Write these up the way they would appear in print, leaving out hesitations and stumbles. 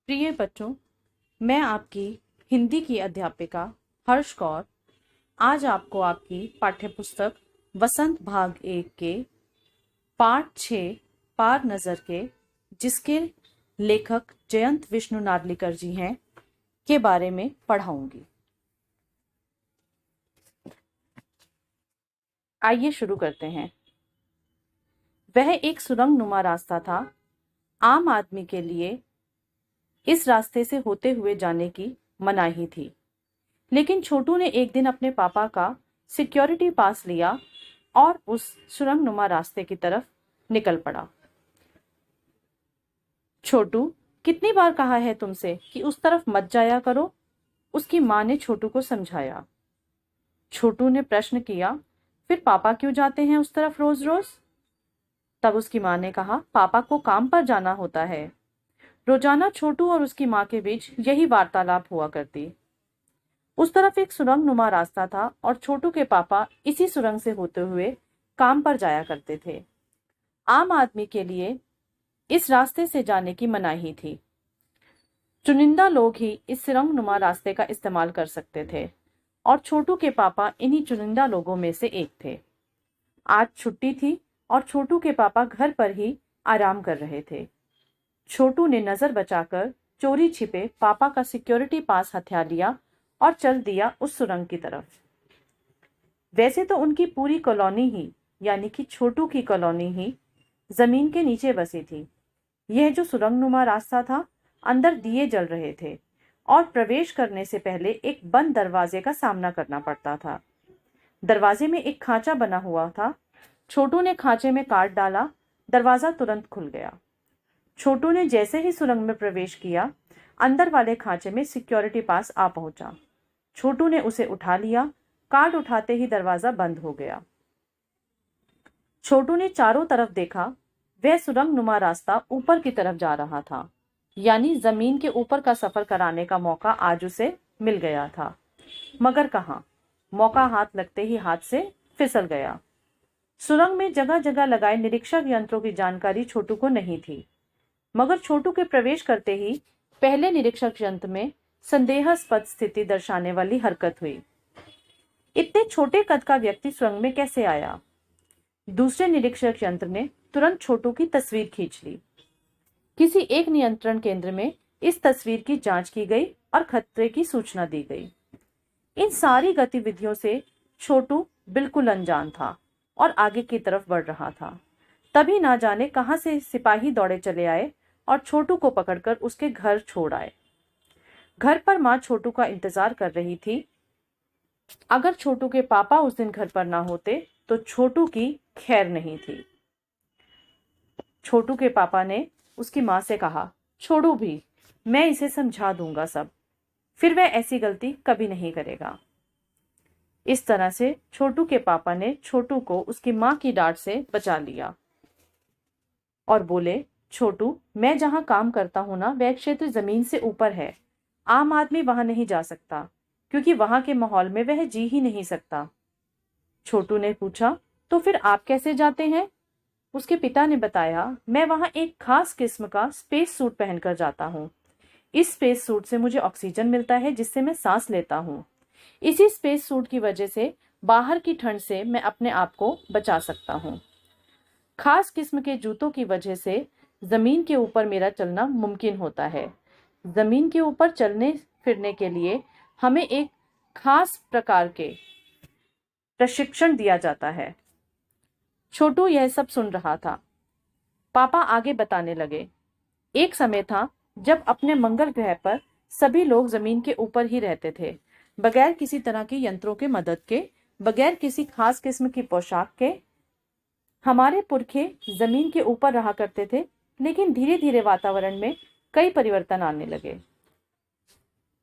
प्रिय बच्चों, मैं आपकी हिंदी की अध्यापिका हर्ष कौर आज आपको आपकी पाठ्यपुस्तक वसंत भाग 1 के पाठ 6 पार नज़र के, जिसके लेखक जयंत विष्णु नार्लिकर जी हैं, के बारे में पढ़ाऊंगी। आइए शुरू करते हैं। वह एक सुरंग नुमा रास्ता था। आम आदमी के लिए इस रास्ते से होते हुए जाने की मनाही थी, लेकिन छोटू ने एक दिन अपने पापा का सिक्योरिटी पास लिया और उस सुरंग नुमा रास्ते की तरफ निकल पड़ा। छोटू, कितनी बार कहा है तुमसे कि उस तरफ मत जाया करो, उसकी माँ ने छोटू को समझाया। छोटू ने प्रश्न किया, फिर पापा क्यों जाते हैं उस तरफ रोज रोज? तब उसकी माँ ने कहा, पापा को काम पर जाना होता है। रोजाना छोटू और उसकी माँ के बीच यही वार्तालाप हुआ करती। उस तरफ एक सुरंग नुमा रास्ता था और छोटू के पापा इसी सुरंग से होते हुए काम पर जाया करते थे। आम आदमी के लिए इस रास्ते से जाने की मनाही थी। चुनिंदा लोग ही इस सुरंग नुमा रास्ते का इस्तेमाल कर सकते थे और छोटू के पापा इन्हीं चुनिंदा लोगों में से एक थे। आज छुट्टी थी और छोटू के पापा घर पर ही आराम कर रहे थे। छोटू ने नजर बचाकर चोरी छिपे पापा का सिक्योरिटी पास हथिया लिया और चल दिया उस सुरंग की तरफ। वैसे तो उनकी पूरी कॉलोनी ही, यानी कि छोटू की कॉलोनी ही, जमीन के नीचे बसी थी। यह जो सुरंग नुमा रास्ता था, अंदर दिए जल रहे थे और प्रवेश करने से पहले एक बंद दरवाजे का सामना करना पड़ता था। दरवाजे में एक खांचा बना हुआ था। छोटू ने खांचे में काट डाला, दरवाजा तुरंत खुल गया। छोटू ने जैसे ही सुरंग में प्रवेश किया, अंदर वाले खांचे में सिक्योरिटी पास आ पहुंचा। छोटू ने उसे उठा लिया। कार्ड उठाते ही दरवाजा बंद हो गया। छोटू ने चारों तरफ देखा। वह सुरंग नुमा रास्ता ऊपर की तरफ जा रहा था, यानी जमीन के ऊपर का सफर कराने का मौका आज उसे मिल गया था। मगर कहाँ, मौका हाथ लगते ही हाथ से फिसल गया। सुरंग में जगह जगह लगाए निरीक्षक यंत्रों की जानकारी छोटू को नहीं थी, मगर छोटू के प्रवेश करते ही पहले निरीक्षक यंत्र में संदेहास्पद स्थिति दर्शाने वाली हरकत हुई। इतने छोटे कद का व्यक्ति सुरंग में कैसे आया? दूसरे निरीक्षक यंत्र ने तुरंत छोटू की तस्वीर खींच ली। किसी एक नियंत्रण केंद्र में इस तस्वीर की जांच की गई और खतरे की सूचना दी गई। इन सारी गतिविधियों से छोटू बिल्कुल अनजान था और आगे की तरफ बढ़ रहा था। तभी ना जाने कहां से सिपाही दौड़े चले आए और छोटू को पकड़कर उसके घर छोड़ आए। घर पर माँ छोटू का इंतजार कर रही थी। अगर छोटू के पापा उस दिन घर पर ना होते तो छोटू की खैर नहीं थी। छोटू के पापा ने उसकी माँ से कहा, छोड़ो भी, मैं इसे समझा दूंगा सब, फिर वह ऐसी गलती कभी नहीं करेगा। इस तरह से छोटू के पापा ने छोटू को उसकी माँ की डांट से बचा लिया और बोले, छोटू, मैं जहाँ काम करता हूँ ना, वह क्षेत्र जमीन से ऊपर है। आम आदमी वहां नहीं जा सकता, क्योंकि वहां के माहौल में वह जी ही नहीं सकता। छोटू ने पूछा, तो फिर आप कैसे जाते हैं? उसके पिता ने बताया, मैं वहां एक खास किस्म का स्पेस सूट पहनकर जाता हूँ। इस स्पेस सूट से मुझे ऑक्सीजन मिलता है, जिससे मैं सांस लेता हूँ। इसी स्पेस सूट की वजह से बाहर की ठंड से मैं अपने आप को बचा सकता हूँ। खास किस्म के जूतों की वजह से जमीन के ऊपर मेरा चलना मुमकिन होता है। जमीन के ऊपर चलने फिरने के लिए हमें एक खास प्रकार के प्रशिक्षण दिया जाता है। छोटू यह सब सुन रहा था। पापा आगे बताने लगे, एक समय था जब अपने मंगल ग्रह पर सभी लोग जमीन के ऊपर ही रहते थे, बगैर किसी तरह के यंत्रों के मदद के, बगैर किसी खास किस्म की पोशाक के। हमारे पुरखे जमीन के ऊपर रहा करते थे, लेकिन धीरे धीरे वातावरण में कई परिवर्तन आने लगे।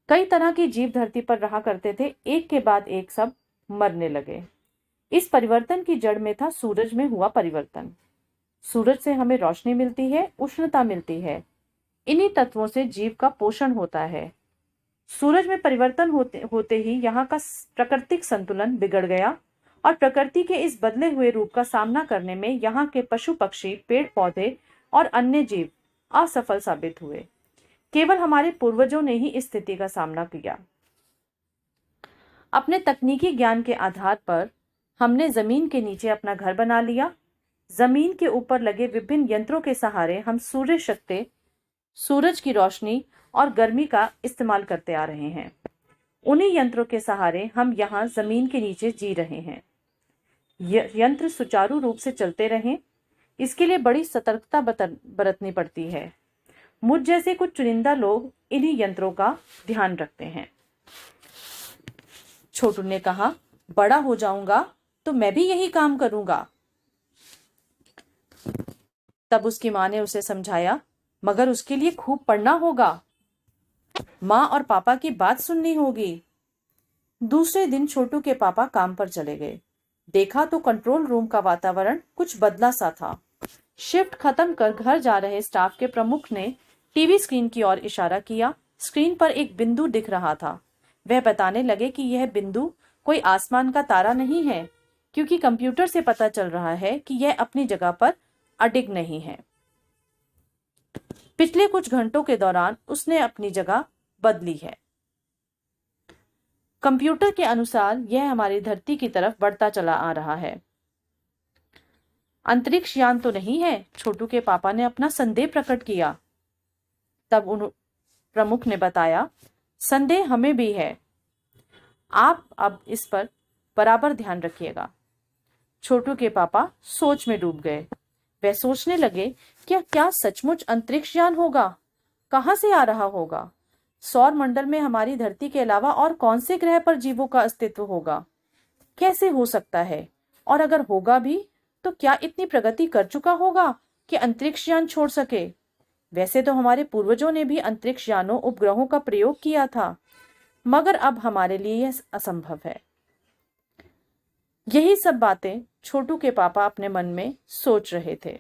कई तरह के जीव धरती पर रहा करते थे, एक के बाद एक सब मरने लगे। इस परिवर्तन की जड़ में था सूरज में हुआ परिवर्तन। सूरज से हमें रोशनी मिलती है, उष्णता मिलती है। इन्हीं तत्वों से जीव का पोषण होता है। सूरज में परिवर्तन होते ही यहाँ का प्राकृतिक संतुलन बिगड़ गया और प्रकृति के इस बदले हुए रूप का सामना करने में यहाँ के पशु पक्षी, पेड़ पौधे और अन्य जीव असफल साबित हुए। केवल हमारे पूर्वजों ने ही इस स्थिति का सामना किया। अपने तकनीकी ज्ञान के आधार पर हमने जमीन के नीचे अपना घर बना लिया। जमीन के ऊपर लगे विभिन्न यंत्रों के सहारे हम सूर्य शक्ति, सूरज की रोशनी और गर्मी का इस्तेमाल करते आ रहे हैं। उन्हीं यंत्रों के सहारे हम यहाँ जमीन के नीचे जी रहे हैं। यंत्र सुचारू रूप से चलते रहें, इसके लिए बड़ी सतर्कता बरतनी पड़ती है। मुझ जैसे कुछ चुनिंदा लोग इन्हीं यंत्रों का ध्यान रखते हैं। छोटू ने कहा, बड़ा हो जाऊंगा तो मैं भी यही काम करूंगा। तब उसकी माँ ने उसे समझाया, मगर उसके लिए खूब पढ़ना होगा, माँ और पापा की बात सुननी होगी। दूसरे दिन छोटू के पापा काम पर चले गए। देखा तो कंट्रोल रूम का वातावरण कुछ बदला सा था। शिफ्ट खत्म कर घर जा रहे स्टाफ के प्रमुख ने टीवी स्क्रीन की ओर इशारा किया। स्क्रीन पर एक बिंदु दिख रहा था। वह बताने लगे कि यह बिंदु कोई आसमान का तारा नहीं है, क्योंकि कंप्यूटर से पता चल रहा है कि यह अपनी जगह पर अडिग नहीं है। पिछले कुछ घंटों के दौरान उसने अपनी जगह बदली है। कंप्यूटर के अनुसार यह हमारी धरती की तरफ बढ़ता चला आ रहा है। अंतरिक्ष यान तो नहीं है, छोटू के पापा ने अपना संदेह प्रकट किया। तब उन प्रमुख ने बताया, संदेह हमें भी है, आप अब इस पर बराबर ध्यान रखिएगा। छोटू के पापा सोच में डूब गए। वह सोचने लगे, क्या सचमुच अंतरिक्ष यान होगा? कहां से आ रहा होगा? सौर मंडल में हमारी धरती के अलावा और कौन से ग्रह पर जीवों का अस्तित्व होगा? कैसे हो सकता है? और अगर होगा भी तो क्या इतनी प्रगति कर चुका होगा कि अंतरिक्ष यान छोड़ सके? वैसे तो हमारे पूर्वजों ने भी अंतरिक्ष यानों उपग्रहों का प्रयोग किया था, मगर अब हमारे लिए यह असंभव है। यही सब बातें छोटू के पापा अपने मन में सोच रहे थे।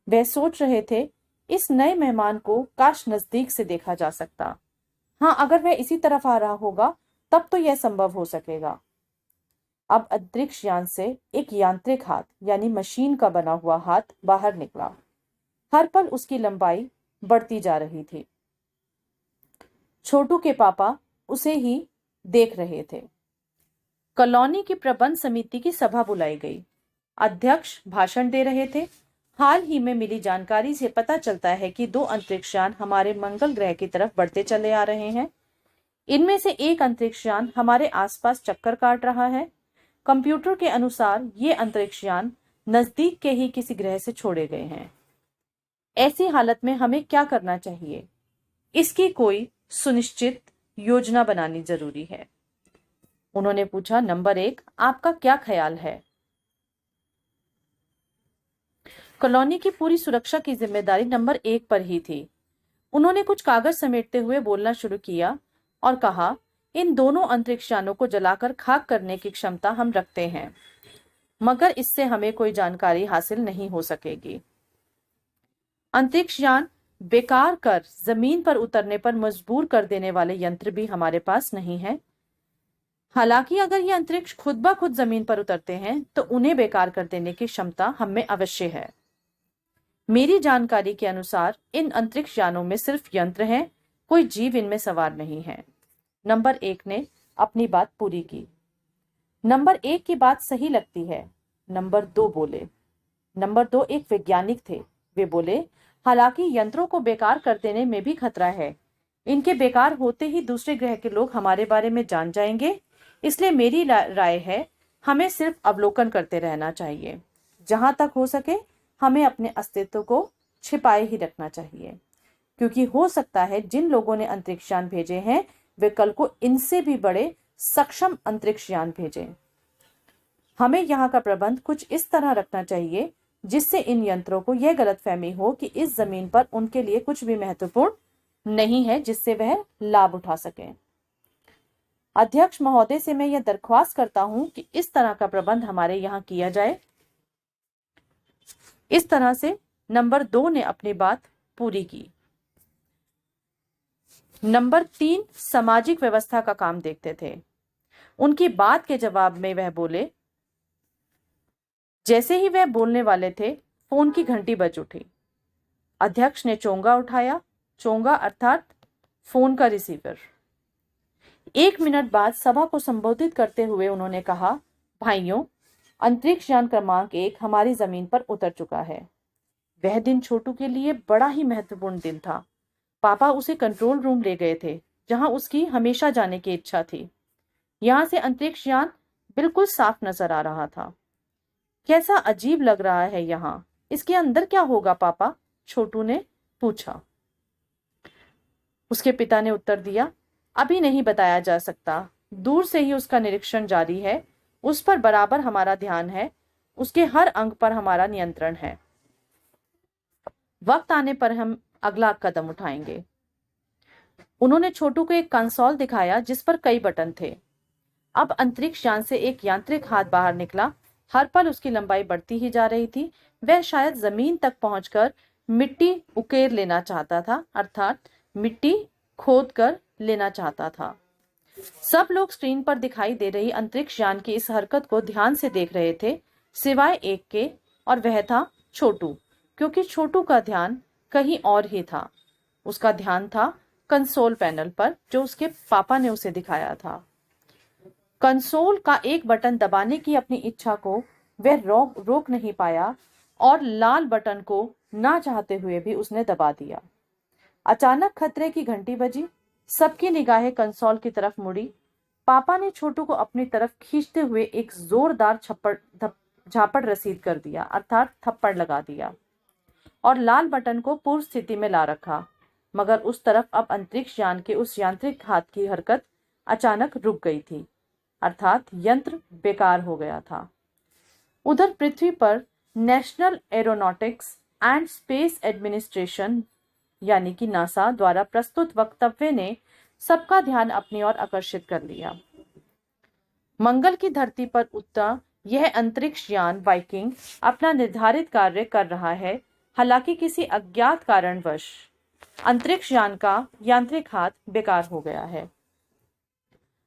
वह सोच रहे थे, इस नए मेहमान को काश नजदीक से देखा जा सकता। हाँ, अगर वह इसी तरफ आ रहा होगा तब तो यह संभव हो सकेगा। अब अंतरिक्ष यान से एक यांत्रिक हाथ यानी मशीन का बना हुआ हाथ बाहर निकला। हर पल उसकी लंबाई बढ़ती जा रही थी। छोटू के पापा उसे ही देख रहे थे। कॉलोनी की प्रबंध समिति की सभा बुलाई गई। अध्यक्ष भाषण दे रहे थे। हाल ही में मिली जानकारी से पता चलता है कि 2 अंतरिक्ष यान हमारे मंगल ग्रह की तरफ बढ़ते चले आ रहे हैं। इनमें से एक अंतरिक्ष यान हमारे आसपास चक्कर काट रहा है। कंप्यूटर के अनुसार ये अंतरिक्ष यान नजदीक के ही किसी ग्रह से छोड़े गए हैं। ऐसी हालत में हमें क्या करना चाहिए? इसकी कोई सुनिश्चित योजना बनानी जरूरी है। उन्होंने पूछा, नंबर 1, आपका क्या ख्याल है? कॉलोनी की पूरी सुरक्षा की जिम्मेदारी नंबर 1 पर ही थी। उन्होंने कुछ कागज समेटते हुए बोलना शुरू किया और कहा, इन दोनों अंतरिक्ष यानों को जलाकर खाक करने की क्षमता हम रखते हैं, मगर इससे हमें कोई जानकारी हासिल नहीं हो सकेगी। अंतरिक्ष यान बेकार कर जमीन पर उतरने पर मजबूर कर देने वाले यंत्र भी हमारे पास नहीं है। हालांकि अगर ये अंतरिक्ष खुद ब खुद जमीन पर उतरते हैं तो उन्हें बेकार कर देने की क्षमता हम में अवश्य है। मेरी जानकारी के अनुसार इन अंतरिक्ष यानों में सिर्फ यंत्र हैं, कोई जीव इनमें सवार नहीं है। नंबर 1 ने अपनी बात पूरी की। नंबर 1 की बात सही लगती है, नंबर 2 बोले। नंबर 2 एक वैज्ञानिक थे। वे बोले, हालांकि यंत्रों को बेकार कर देने में भी खतरा है। इनके बेकार होते ही दूसरे ग्रह के लोग हमारे बारे में जान जाएंगे। इसलिए मेरी राय है, हमें सिर्फ अवलोकन करते रहना चाहिए। जहां तक हो सके हमें अपने अस्तित्व को छिपाए ही रखना चाहिए, क्योंकि हो सकता है जिन लोगों ने अंतरिक्ष यान भेजे हैं वे कल को इनसे भी बड़े सक्षम अंतरिक्ष यान भेजें। हमें यहाँ का प्रबंध कुछ इस तरह रखना चाहिए जिससे इन यंत्रों को यह गलतफहमी हो कि इस जमीन पर उनके लिए कुछ भी महत्वपूर्ण नहीं है जिससे वह लाभ उठा सकें। अध्यक्ष महोदय से मैं यह दरख्वास्त करता हूं कि इस तरह का प्रबंध हमारे यहाँ किया जाए। इस तरह से नंबर 2 ने अपनी बात पूरी की। नंबर 3 सामाजिक व्यवस्था का काम देखते थे। उनकी बात के जवाब में वह बोले। जैसे ही वह बोलने वाले थे, फोन की घंटी बज उठी। अध्यक्ष ने चोंगा उठाया। चोंगा अर्थात फोन का रिसीवर। 1 मिनट बाद सभा को संबोधित करते हुए उन्होंने कहा, भाइयों, अंतरिक्ष यान क्रमांक 1 हमारी जमीन पर उतर चुका है। वह दिन छोटू के लिए बड़ा ही महत्वपूर्ण दिन था। पापा उसे कंट्रोल रूम ले गए थे, जहां उसकी हमेशा जाने की इच्छा थी। यहां से अंतरिक्ष यान बिल्कुल साफ नजर आ रहा था। कैसा अजीब लग रहा है यहाँ। इसके अंदर क्या होगा पापा? छोटू ने पूछा। उसके पिता ने उत्तर दिया, अभी नहीं बताया जा सकता। दूर से ही उसका निरीक्षण जारी है। उस पर बराबर हमारा ध्यान है। उसके हर अंग पर हमारा नियंत्रण है। वक्त आने पर हम अगला कदम उठाएंगे। उन्होंने छोटू को एक कंसोल दिखाया जिस पर कई बटन थे। अब अंतरिक्ष यान से एक यांत्रिक हाथ बाहर निकला। हर पल उसकी लंबाई बढ़ती ही जा रही थी। वह शायद जमीन तक पहुंचकर मिट्टी उकेर लेना चाहता था, अर्थात मिट्टी खोद कर लेना चाहता था। सब लोग स्क्रीन पर दिखाई दे रही अंतरिक्ष यान की इस हरकत को ध्यान से देख रहे थे, सिवाय एक के, और वह था छोटू, क्योंकि छोटू का ध्यान कहीं और ही था। उसका ध्यान था कंसोल पैनल पर जो उसके पापा ने उसे दिखाया था। कंसोल का एक बटन दबाने की अपनी इच्छा को वह रोक नहीं पाया और लाल बटन को ना चाहते हुए भी उसने दबा दिया। अचानक खतरे की घंटी बजी। सबकी निगाहें कंसोल की तरफ मुड़ी। पापा ने छोटू को अपनी तरफ खींचते हुए एक जोरदार झापड़ रसीद कर दिया, अर्थात थप्पड़ लगा दिया, और लाल बटन को पूर्व स्थिति में ला रखा। मगर उस तरफ अब अंतरिक्ष यान के उस यांत्रिक हाथ की हरकत अचानक रुक गई थी, अर्थात यंत्र बेकार हो गया था। उधर पृथ्वी पर national aeronautics and space administration यानी कि नासा द्वारा प्रस्तुत वक्तव्य ने सबका ध्यान अपनी ओर आकर्षित कर लिया। मंगल की धरती पर उतरा यह अंतरिक्ष यान वाइकिंग अपना निर्धारित कार्य कर रहा है। हालांकि किसी अज्ञात कारणवश अंतरिक्ष यान का यांत्रिक हाथ बेकार हो गया है।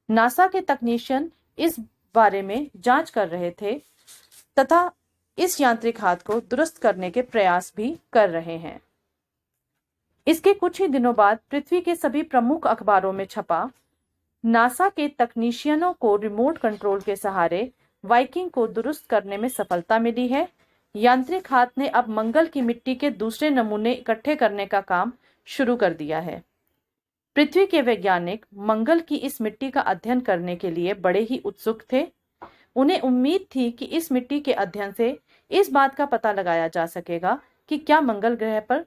नासा के तकनीशियन इस बारे में जांच कर रहे थे तथा इस यांत्रिक हाथ को दुरुस्त करने के प्रयास भी कर रहे हैं। इसके कुछ ही दिनों बाद पृथ्वी के सभी प्रमुख अखबारों में छपा, नासा के तकनीशियनों को रिमोट कंट्रोल के सहारे वाइकिंग को दुरुस्त करने में सफलता मिली है। यांत्रिक हाथ ने अब मंगल की मिट्टी के दूसरे नमूने इकट्ठे करने का काम शुरू कर दिया है। पृथ्वी के वैज्ञानिक मंगल की इस मिट्टी का अध्ययन करने के लिए बड़े ही उत्सुक थे। उन्हें उम्मीद थी कि इस मिट्टी के अध्ययन से इस बात का पता लगाया जा सकेगा कि क्या मंगल ग्रह पर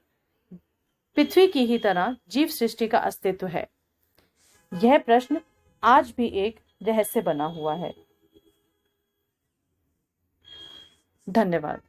पृथ्वी की ही तरह जीव सृष्टि का अस्तित्व है। यह प्रश्न आज भी एक रहस्य बना हुआ है। धन्यवाद।